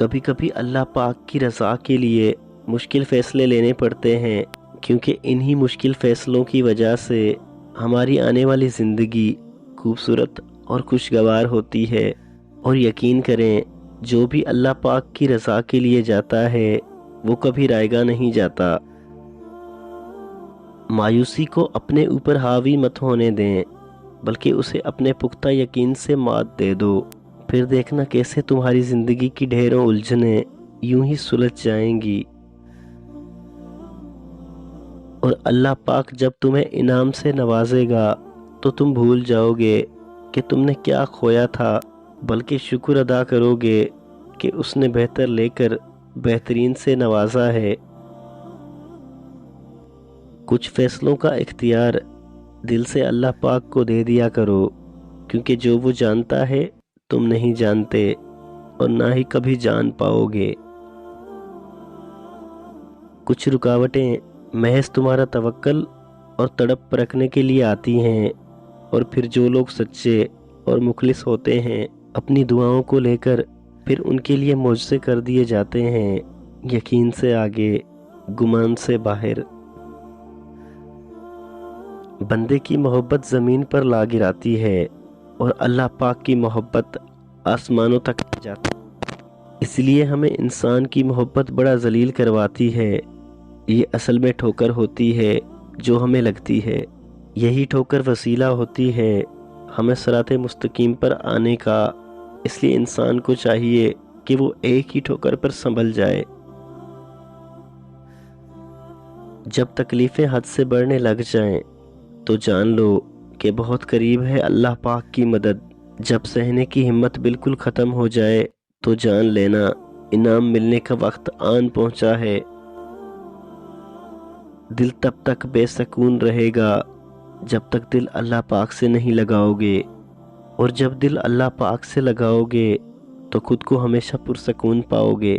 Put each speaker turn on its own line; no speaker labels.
کبھی کبھی اللہ پاک کی رضا کے لیے مشکل فیصلے لینے پڑتے ہیں، کیونکہ انہی مشکل فیصلوں کی وجہ سے ہماری آنے والی زندگی خوبصورت اور خوشگوار ہوتی ہے۔ اور یقین کریں، جو بھی اللہ پاک کی رضا کے لیے جاتا ہے وہ کبھی رائے گا نہیں جاتا۔ مایوسی کو اپنے اوپر حاوی مت ہونے دیں، بلکہ اسے اپنے پختہ یقین سے مات دے دو۔ پھر دیکھنا کیسے تمہاری زندگی کی ڈھیروں الجھنیں یوں ہی سلجھ جائیں گی، اور اللہ پاک جب تمہیں انعام سے نوازے گا تو تم بھول جاؤ گے کہ تم نے کیا کھویا تھا، بلکہ شکر ادا کرو گے کہ اس نے بہتر لے کر بہترین سے نوازا ہے۔ کچھ فیصلوں کا اختیار دل سے اللہ پاک کو دے دیا کرو، کیونکہ جو وہ جانتا ہے تم نہیں جانتے اور نہ ہی کبھی جان پاؤ گے۔ کچھ رکاوٹیں محض تمہارا توکل اور تڑپ پرکھنے کے لیے آتی ہیں، اور پھر جو لوگ سچے اور مخلص ہوتے ہیں اپنی دعاؤں کو لے کر پھر ان کے لیے معجزے کر دیے جاتے ہیں، یقین سے آگے، گمان سے باہر۔ بندے کی محبت زمین پر لا گراتی ہے اور اللہ پاک کی محبت آسمانوں تک جاتی ہے۔ اس لیے ہمیں انسان کی محبت بڑا ذلیل کرواتی ہے۔ یہ اصل میں ٹھوکر ہوتی ہے جو ہمیں لگتی ہے، یہی ٹھوکر وسیلہ ہوتی ہے ہمیں صراط مستقیم پر آنے کا۔ اس لیے انسان کو چاہیے کہ وہ ایک ہی ٹھوکر پر سنبھل جائے۔ جب تکلیفیں حد سے بڑھنے لگ جائیں تو جان لو کہ بہت قریب ہے اللہ پاک کی مدد۔ جب سہنے کی ہمت بالکل ختم ہو جائے تو جان لینا انعام ملنے کا وقت آن پہنچا ہے۔ دل تب تک بے سکون رہے گا جب تک دل اللہ پاک سے نہیں لگاؤ گے، اور جب دل اللہ پاک سے لگاؤ گے تو خود کو ہمیشہ پرسکون پاؤ گے۔